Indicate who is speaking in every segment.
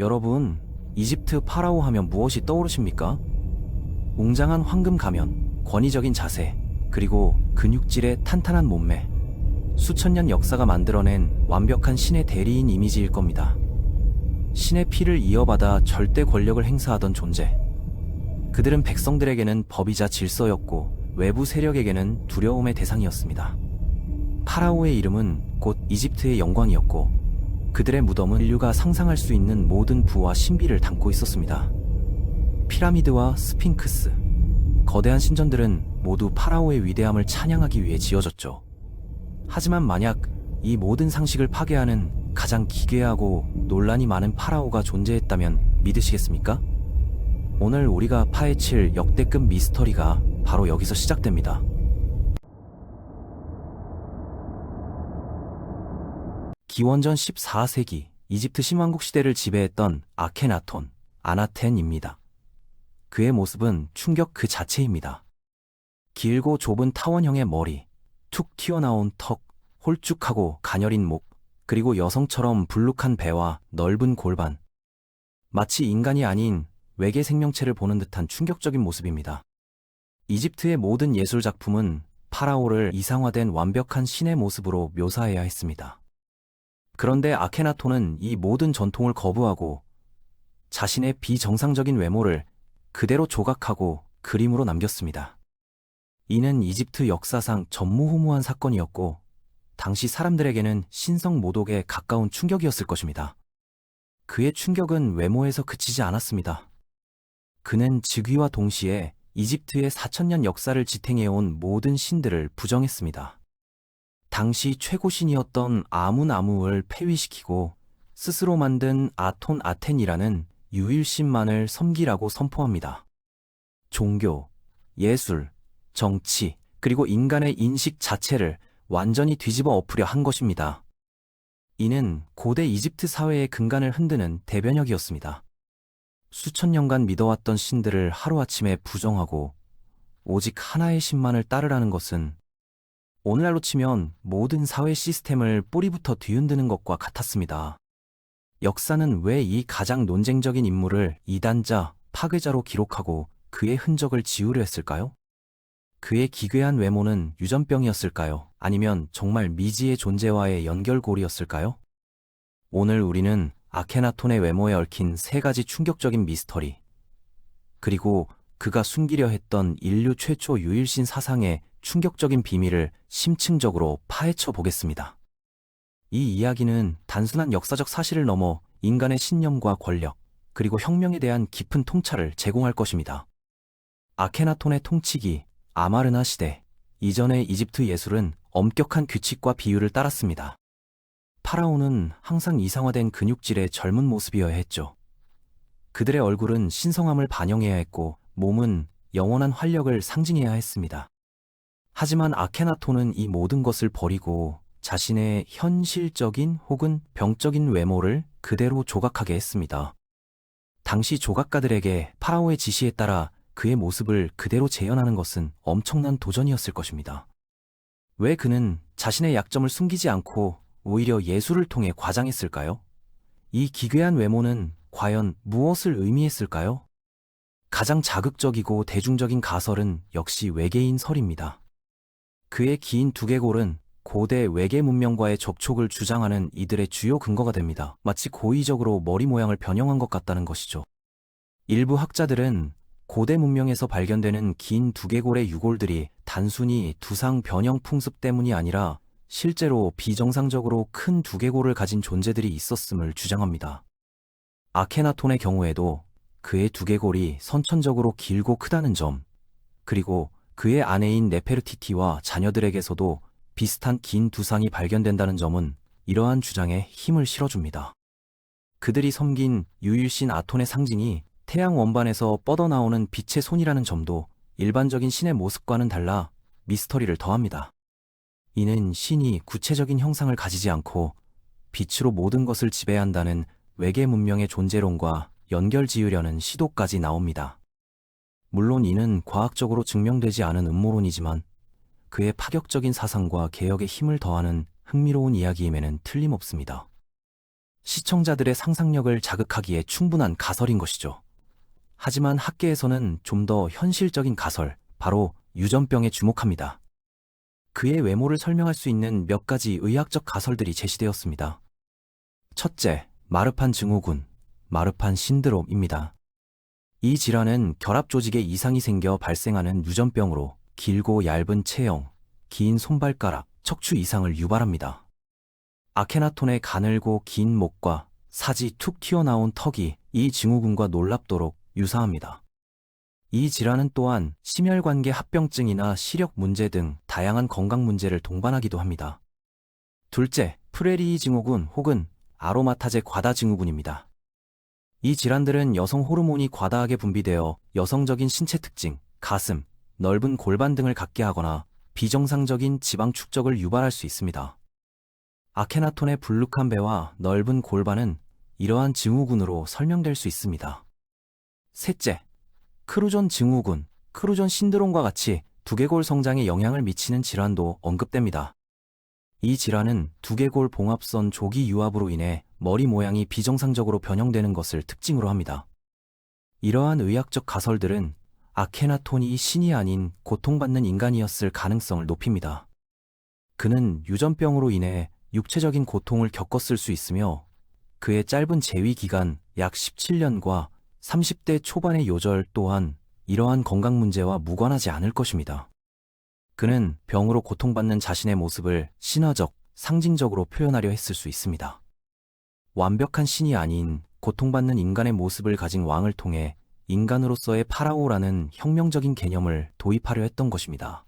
Speaker 1: 여러분, 이집트 파라오 하면 무엇이 떠오르십니까? 웅장한 황금 가면, 권위적인 자세, 그리고 근육질의 탄탄한 몸매. 수천 년 역사가 만들어낸 완벽한 신의 대리인 이미지일 겁니다. 신의 피를 이어받아 절대 권력을 행사하던 존재. 그들은 백성들에게는 법이자 질서였고 외부 세력에게는 두려움의 대상이었습니다. 파라오의 이름은 곧 이집트의 영광이었고 그들의 무덤은 인류가 상상할 수 있는 모든 부와 신비를 담고 있었습니다. 피라미드와 스핑크스, 거대한 신전들은 모두 파라오의 위대함을 찬양하기 위해 지어졌죠. 하지만 만약 이 모든 상식을 파괴하는 가장 기괴하고 논란이 많은 파라오가 존재했다면 믿으시겠습니까? 오늘 우리가 파헤칠 역대급 미스터리가 바로 여기서 시작됩니다. 기원전 14세기 이집트 신왕국 시대를 지배했던 아케나톤, 아나텐입니다. 그의 모습은 충격 그 자체입니다. 길고 좁은 타원형의 머리, 툭 튀어나온 턱, 홀쭉하고 가녀린 목, 그리고 여성처럼 불룩한 배와 넓은 골반. 마치 인간이 아닌 외계 생명체를 보는 듯한 충격적인 모습입니다. 이집트의 모든 예술 작품은 파라오를 이상화된 완벽한 신의 모습으로 묘사해야 했습니다. 그런데 아케나톤은 이 모든 전통을 거부하고 자신의 비정상적인 외모를 그대로 조각하고 그림으로 남겼습니다. 이는 이집트 역사상 전무후무한 사건이었고 당시 사람들에게는 신성모독에 가까운 충격이었을 것입니다. 그의 충격은 외모에서 그치지 않았습니다. 그는 즉위와 동시에 이집트의 4000년 역사를 지탱해온 모든 신들을 부정했습니다. 당시 최고신이었던 아문아무를 폐위시키고 스스로 만든 아톤 아텐이라는 유일신만을 섬기라고 선포합니다. 종교, 예술, 정치, 그리고 인간의 인식 자체를 완전히 뒤집어 엎으려 한 것입니다. 이는 고대 이집트 사회의 근간을 흔드는 대변혁이었습니다. 수천 년간 믿어왔던 신들을 하루아침에 부정하고 오직 하나의 신만을 따르라는 것은 오늘날로 치면 모든 사회 시스템을 뿌리부터 뒤흔드는 것과 같았습니다. 역사는 왜 이 가장 논쟁적인 인물을 이단자, 파괴자로 기록하고 그의 흔적을 지우려 했을까요? 그의 기괴한 외모는 유전병이었을까요? 아니면 정말 미지의 존재와의 연결고리였을까요? 오늘 우리는 아케나톤의 외모에 얽힌 세 가지 충격적인 미스터리, 그리고 그가 숨기려 했던 인류 최초 유일신 사상의 충격적인 비밀을 심층적으로 파헤쳐 보겠습니다. 이 이야기는 단순한 역사적 사실을 넘어 인간의 신념과 권력, 그리고 혁명에 대한 깊은 통찰을 제공할 것입니다. 아케나톤의 통치기, 아마르나 시대, 이전의 이집트 예술은 엄격한 규칙과 비율을 따랐습니다. 파라오는 항상 이상화된 근육질의 젊은 모습이어야 했죠. 그들의 얼굴은 신성함을 반영해야 했고 몸은 영원한 활력을 상징해야 했습니다. 하지만 아케나톤은 이 모든 것을 버리고 자신의 현실적인 혹은 병적인 외모를 그대로 조각하게 했습니다. 당시 조각가들에게 파라오의 지시에 따라 그의 모습을 그대로 재현하는 것은 엄청난 도전이었을 것입니다. 왜 그는 자신의 약점을 숨기지 않고 오히려 예술을 통해 과장했을까요? 이 기괴한 외모는 과연 무엇을 의미했을까요? 가장 자극적이고 대중적인 가설은 역시 외계인 설입니다. 그의 긴 두개골은 고대 외계 문명과의 접촉을 주장하는 이들의 주요 근거가 됩니다. 마치 고의적으로 머리 모양을 변형한 것 같다는 것이죠. 일부 학자들은 고대 문명에서 발견되는 긴 두개골의 유골들이 단순히 두상 변형 풍습 때문이 아니라 실제로 비정상적으로 큰 두개골을 가진 존재들이 있었음을 주장합니다. 아케나톤의 경우에도 그의 두개골이 선천적으로 길고 크다는 점, 그리고 그의 아내인 네페르티티와 자녀들에게서도 비슷한 긴 두상이 발견된다는 점은 이러한 주장에 힘을 실어줍니다. 그들이 섬긴 유일신 아톤의 상징이 태양 원반에서 뻗어나오는 빛의 손이라는 점도 일반적인 신의 모습과는 달라 미스터리를 더합니다. 이는 신이 구체적인 형상을 가지지 않고 빛으로 모든 것을 지배한다는 외계 문명의 존재론과 연결지으려는 시도까지 나옵니다. 물론 이는 과학적으로 증명되지 않은 음모론이지만 그의 파격적인 사상과 개혁에 힘을 더하는 흥미로운 이야기임에는 틀림없습니다. 시청자들의 상상력을 자극하기에 충분한 가설인 것이죠. 하지만 학계에서는 좀 더 현실적인 가설, 바로 유전병에 주목합니다. 그의 외모를 설명할 수 있는 몇 가지 의학적 가설들이 제시되었습니다. 첫째, 마르판 증후군, 마르판 신드롬입니다. 이 질환은 결합 조직에 이상이 생겨 발생하는 유전병으로 길고 얇은 체형, 긴 손발가락, 척추 이상을 유발합니다. 아케나톤의 가늘고 긴 목과 사지 툭 튀어나온 턱이 이 증후군과 놀랍도록 유사합니다. 이 질환은 또한 심혈관계 합병증이나 시력 문제 등 다양한 건강 문제를 동반하기도 합니다. 둘째, 프레리이 증후군 혹은 아로마타제 과다 증후군입니다. 이 질환들은 여성 호르몬이 과다하게 분비되어 여성적인 신체 특징, 가슴, 넓은 골반 등을 갖게 하거나 비정상적인 지방 축적을 유발할 수 있습니다. 아케나톤의 불룩한 배와 넓은 골반은 이러한 증후군으로 설명될 수 있습니다. 셋째, 크루존 증후군, 크루존 신드롬과 같이 두개골 성장에 영향을 미치는 질환도 언급됩니다. 이 질환은 두개골 봉합선 조기 유압으로 인해 머리 모양이 비정상적으로 변형되는 것을 특징으로 합니다. 이러한 의학적 가설들은 아케나톤이 신이 아닌 고통받는 인간이었을 가능성을 높입니다. 그는 유전병으로 인해 육체적인 고통을 겪었을 수 있으며 그의 짧은 재위 기간 약 17년과 30대 초반의 요절 또한 이러한 건강 문제와 무관하지 않을 것입니다. 그는 병으로 고통받는 자신의 모습을 신화적, 상징적으로 표현하려 했을 수 있습니다. 완벽한 신이 아닌 고통받는 인간의 모습을 가진 왕을 통해 인간으로서의 파라오라는 혁명적인 개념을 도입하려 했던 것입니다.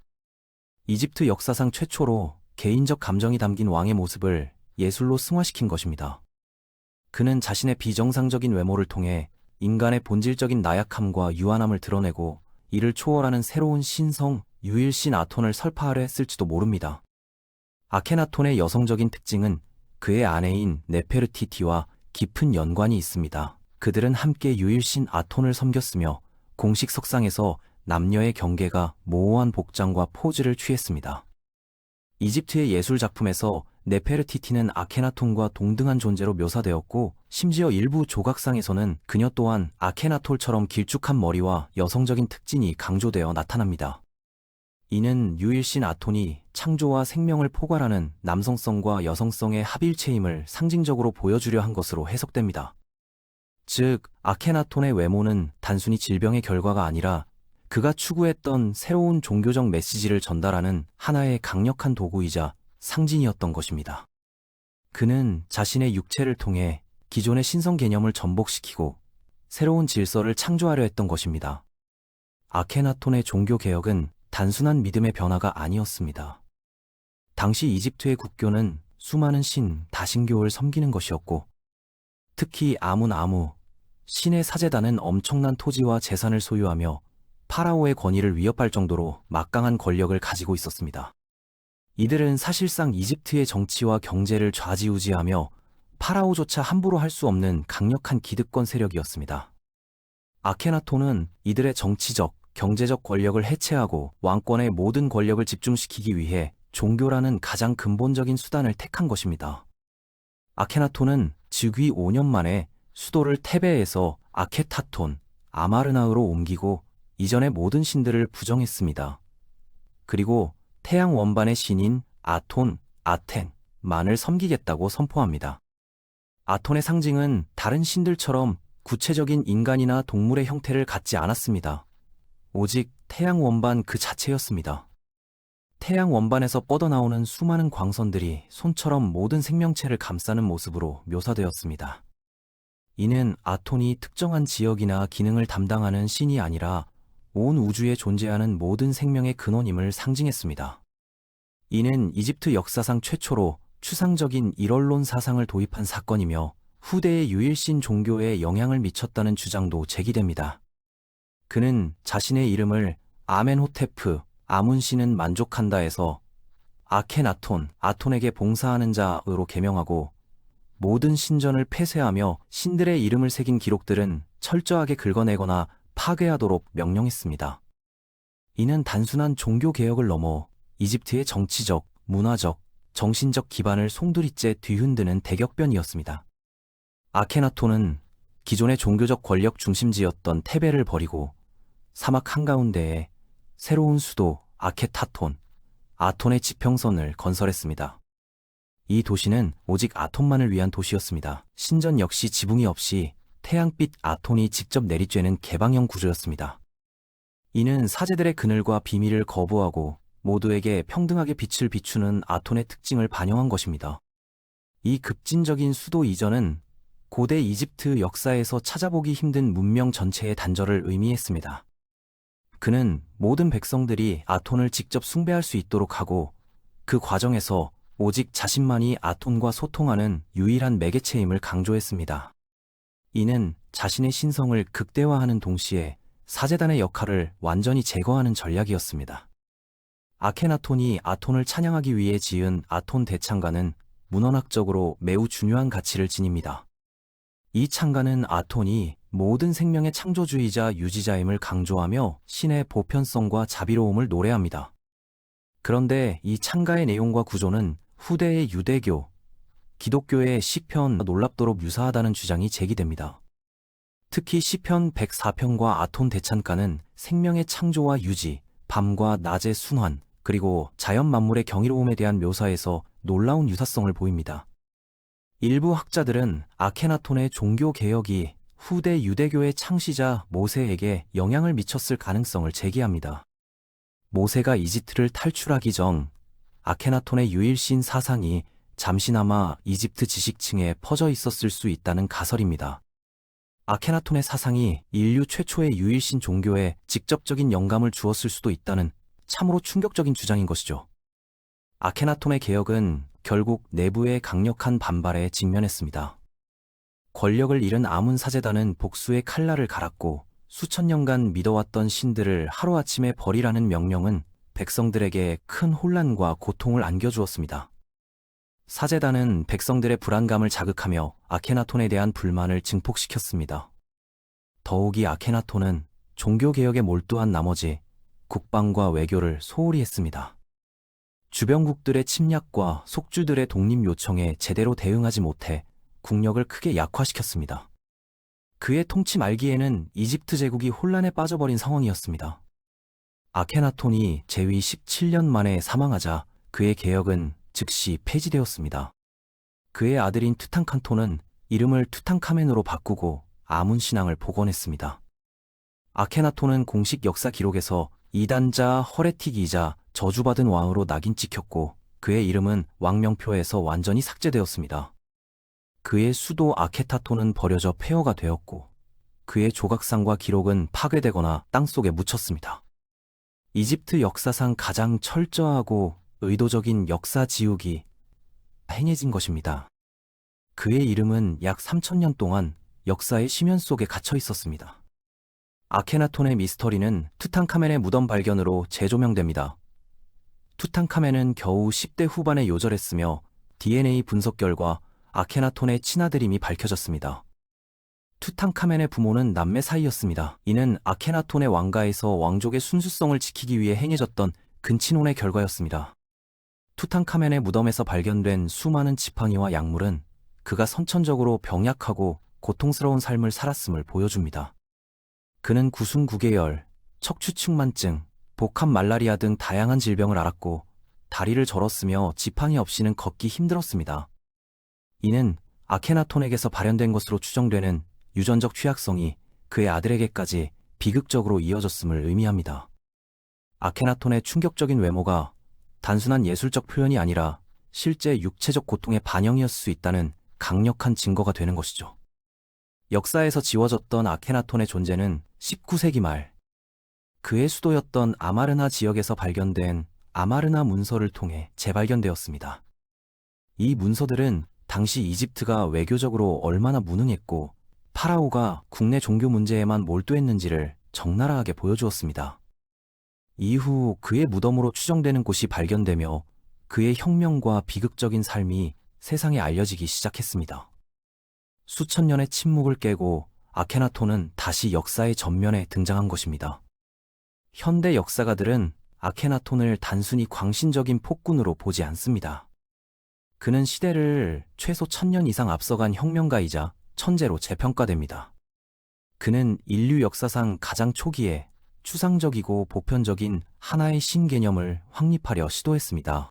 Speaker 1: 이집트 역사상 최초로 개인적 감정이 담긴 왕의 모습을 예술로 승화시킨 것입니다. 그는 자신의 비정상적인 외모를 통해 인간의 본질적인 나약함과 유한함을 드러내고 이를 초월하는 새로운 신성, 유일신 아톤을 설파하려 했을지도 모릅니다. 아케나톤의 여성적인 특징은 그의 아내인 네페르티티와 깊은 연관이 있습니다. 그들은 함께 유일신 아톤을 섬겼으며 공식 석상에서 남녀의 경계가 모호한 복장과 포즈를 취했습니다. 이집트의 예술 작품에서 네페르티티는 아케나톤과 동등한 존재로 묘사되었고 심지어 일부 조각상에서는 그녀 또한 아케나톨처럼 길쭉한 머리와 여성적인 특징이 강조되어 나타납니다. 이는 유일신 아톤이 창조와 생명을 포괄하는 남성성과 여성성의 합일체임을 상징적으로 보여주려 한 것으로 해석됩니다. 즉, 아케나톤의 외모는 단순히 질병의 결과가 아니라 그가 추구했던 새로운 종교적 메시지를 전달하는 하나의 강력한 도구이자 상징이었던 것입니다. 그는 자신의 육체를 통해 기존의 신성 개념을 전복시키고 새로운 질서를 창조하려 했던 것입니다. 아케나톤의 종교 개혁은 단순한 믿음의 변화가 아니었습니다. 당시 이집트의 국교는 수많은 신, 다신교를 섬기는 것이었고 특히 아문아무, 신의 사제단은 엄청난 토지와 재산을 소유하며 파라오의 권위를 위협할 정도로 막강한 권력을 가지고 있었습니다. 이들은 사실상 이집트의 정치와 경제를 좌지우지하며 파라오조차 함부로 할 수 없는 강력한 기득권 세력이었습니다. 아케나톤은 이들의 정치적, 경제적 권력을 해체하고 왕권의 모든 권력을 집중시키기 위해 종교라는 가장 근본적인 수단을 택한 것입니다. 아케나톤은 즉위 5년 만에 수도를 테베에서 아케타톤, 아마르나으로 옮기고 이전의 모든 신들을 부정했습니다. 그리고 태양 원반의 신인 아톤, 아텐만을 섬기겠다고 선포합니다. 아톤의 상징은 다른 신들처럼 구체적인 인간이나 동물의 형태를 갖지 않았습니다. 오직 태양 원반 그 자체였습니다. 태양 원반에서 뻗어나오는 수많은 광선들이 손처럼 모든 생명체를 감싸는 모습으로 묘사되었습니다. 이는 아톤이 특정한 지역이나 기능을 담당하는 신이 아니라 온 우주에 존재하는 모든 생명의 근원임을 상징했습니다. 이는 이집트 역사상 최초로 추상적인 일원론 사상을 도입한 사건이며 후대의 유일신 종교에 영향을 미쳤다는 주장도 제기됩니다. 그는 자신의 이름을 아멘호테프, 아문신은 만족한다에서 아케나톤, 아톤에게 봉사하는 자으로 개명하고 모든 신전을 폐쇄하며 신들의 이름을 새긴 기록들은 철저하게 긁어내거나 파괴하도록 명령했습니다. 이는 단순한 종교 개혁을 넘어 이집트의 정치적, 문화적, 정신적 기반을 송두리째 뒤흔드는 대격변이었습니다. 아케나톤은 기존의 종교적 권력 중심지였던 테베를 버리고 사막 한가운데에 새로운 수도 아케타톤, 아톤의 지평선을 건설했습니다. 이 도시는 오직 아톤만을 위한 도시였습니다. 신전 역시 지붕이 없이 태양빛 아톤이 직접 내리쬐는 개방형 구조였습니다. 이는 사제들의 그늘과 비밀을 거부하고 모두에게 평등하게 빛을 비추는 아톤의 특징을 반영한 것입니다. 이 급진적인 수도 이전은 고대 이집트 역사에서 찾아보기 힘든 문명 전체의 단절을 의미했습니다. 그는 모든 백성들이 아톤을 직접 숭배할 수 있도록 하고 그 과정에서 오직 자신만이 아톤과 소통하는 유일한 매개체임을 강조했습니다. 이는 자신의 신성을 극대화하는 동시에 사제단의 역할을 완전히 제거하는 전략이었습니다. 아케나톤이 아톤을 찬양하기 위해 지은 아톤 대창가는 문헌학적으로 매우 중요한 가치를 지닙니다. 이 창가는 아톤이 모든 생명의 창조주의자 유지자임을 강조하며 신의 보편성과 자비로움을 노래합니다. 그런데 이 창가의 내용과 구조는 후대의 유대교, 기독교의 시편과 놀랍도록 유사하다는 주장이 제기됩니다. 특히 시편 104편과 아톤 대찬가는 생명의 창조와 유지, 밤과 낮의 순환, 그리고 자연 만물의 경이로움에 대한 묘사에서 놀라운 유사성을 보입니다. 일부 학자들은 아케나톤의 종교 개혁이 후대 유대교의 창시자 모세에게 영향을 미쳤을 가능성을 제기합니다. 모세가 이집트를 탈출하기 전 아케나톤의 유일신 사상이 잠시나마 이집트 지식층에 퍼져 있었을 수 있다는 가설입니다. 아케나톤의 사상이 인류 최초의 유일신 종교에 직접적인 영감을 주었을 수도 있다는 참으로 충격적인 주장인 것이죠. 아케나톤의 개혁은 결국 내부의 강력한 반발에 직면했습니다. 권력을 잃은 아문 사제단은 복수의 칼날을 갈았고 수천 년간 믿어왔던 신들을 하루아침에 버리라는 명령은 백성들에게 큰 혼란과 고통을 안겨주었습니다. 사제단은 백성들의 불안감을 자극하며 아케나톤에 대한 불만을 증폭시켰습니다. 더욱이 아케나톤은 종교개혁에 몰두한 나머지 국방과 외교를 소홀히 했습니다. 주변국들의 침략과 속주들의 독립 요청에 제대로 대응하지 못해 국력을 크게 약화시켰습니다. 그의 통치 말기에는 이집트 제국이 혼란에 빠져버린 상황이었습니다. 아케나톤이 재위 17년 만에 사망하자 그의 개혁은 즉시 폐지되었습니다. 그의 아들인 투탕칸톤은 이름을 투탕카멘으로 바꾸고 아문 신앙을 복원했습니다. 아케나톤은 공식 역사 기록에서 이단자 허레틱이자 저주받은 왕으로 낙인 찍혔고 그의 이름은 왕명표에서 완전히 삭제되었습니다. 그의 수도 아케타톤은 버려져 폐허가 되었고 그의 조각상과 기록은 파괴되거나 땅속에 묻혔습니다. 이집트 역사상 가장 철저하고 의도적인 역사 지우기 행해진 것입니다. 그의 이름은 약 3000년 동안 역사의 심연 속에 갇혀 있었습니다. 아케나톤의 미스터리는 투탕카멘의 무덤 발견으로 재조명됩니다. 투탕카멘은 겨우 10대 후반에 요절했으며 DNA 분석 결과 아케나톤의 친아들임이 밝혀졌습니다. 투탕카멘의 부모는 남매 사이였습니다. 이는 아케나톤의 왕가에서 왕족의 순수성을 지키기 위해 행해졌던 근친혼의 결과였습니다. 투탕카멘의 무덤에서 발견된 수많은 지팡이와 약물은 그가 선천적으로 병약하고 고통스러운 삶을 살았음을 보여줍니다. 그는 구순구개열, 척추측만증, 복합 말라리아 등 다양한 질병을 앓았고 다리를 절었으며 지팡이 없이는 걷기 힘들었습니다. 이는 아케나톤에게서 발현된 것으로 추정되는 유전적 취약성이 그의 아들에게까지 비극적으로 이어졌음을 의미합니다. 아케나톤의 충격적인 외모가 단순한 예술적 표현이 아니라 실제 육체적 고통의 반영이었을 수 있다는 강력한 증거가 되는 것이죠. 역사에서 지워졌던 아케나톤의 존재는 19세기 말 그의 수도였던 아마르나 지역에서 발견된 아마르나 문서를 통해 재발견되었습니다. 이 문서들은 당시 이집트가 외교적으로 얼마나 무능했고 파라오가 국내 종교 문제에만 몰두했는지를 적나라하게 보여주었습니다. 이후 그의 무덤으로 추정되는 곳이 발견되며 그의 혁명과 비극적인 삶이 세상에 알려지기 시작했습니다. 수천 년의 침묵을 깨고 아케나톤은 다시 역사의 전면에 등장한 것입니다. 현대 역사가들은 아케나톤을 단순히 광신적인 폭군으로 보지 않습니다. 그는 시대를 최소 1000년 이상 앞서간 혁명가이자 천재로 재평가됩니다. 그는 인류 역사상 가장 초기에 추상적이고 보편적인 하나의 신개념을 확립하려 시도했습니다.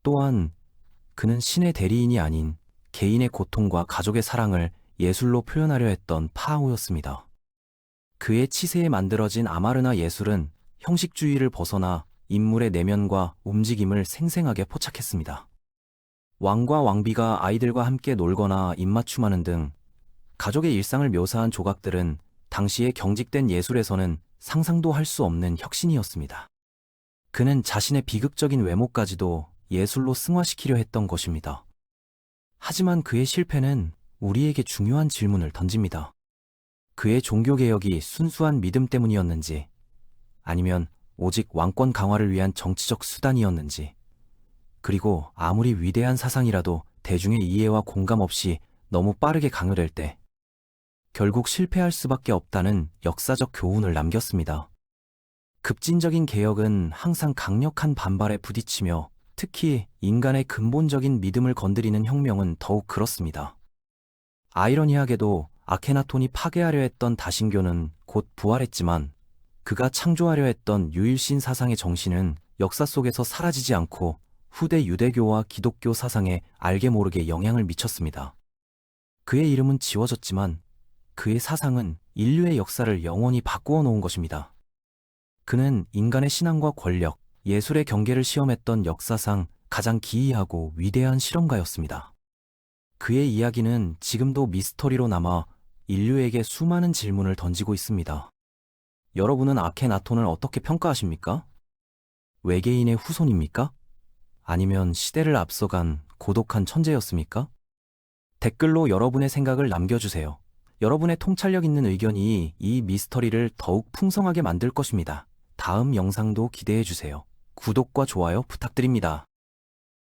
Speaker 1: 또한 그는 신의 대리인이 아닌 개인의 고통과 가족의 사랑을 예술로 표현하려 했던 파하오였습니다. 그의 치세에 만들어진 아마르나 예술은 형식주의를 벗어나 인물의 내면과 움직임을 생생하게 포착했습니다. 왕과 왕비가 아이들과 함께 놀거나 입맞춤하는 등 가족의 일상을 묘사한 조각들은 당시의 경직된 예술에서는 상상도 할 수 없는 혁신이었습니다. 그는 자신의 비극적인 외모까지도 예술로 승화시키려 했던 것입니다. 하지만 그의 실패는 우리에게 중요한 질문을 던집니다. 그의 종교개혁이 순수한 믿음 때문이었는지, 아니면 오직 왕권 강화를 위한 정치적 수단이었는지, 그리고 아무리 위대한 사상이라도 대중의 이해와 공감 없이 너무 빠르게 강요될 때 결국 실패할 수밖에 없다는 역사적 교훈을 남겼습니다. 급진적인 개혁은 항상 강력한 반발에 부딪히며 특히 인간의 근본적인 믿음을 건드리는 혁명은 더욱 그렇습니다. 아이러니하게도 아케나톤이 파괴하려 했던 다신교는 곧 부활했지만 그가 창조하려 했던 유일신 사상의 정신은 역사 속에서 사라지지 않고 후대 유대교와 기독교 사상에 알게 모르게 영향을 미쳤습니다. 그의 이름은 지워졌지만 그의 사상은 인류의 역사를 영원히 바꾸어 놓은 것입니다. 그는 인간의 신앙과 권력, 예술의 경계를 시험했던 역사상 가장 기이하고 위대한 실험가였습니다. 그의 이야기는 지금도 미스터리로 남아 인류에게 수많은 질문을 던지고 있습니다. 여러분은 아케나톤을 어떻게 평가하십니까? 외계인의 후손입니까? 아니면 시대를 앞서간 고독한 천재였습니까? 댓글로 여러분의 생각을 남겨주세요. 여러분의 통찰력 있는 의견이 이 미스터리를 더욱 풍성하게 만들 것입니다. 다음 영상도 기대해주세요. 구독과 좋아요 부탁드립니다.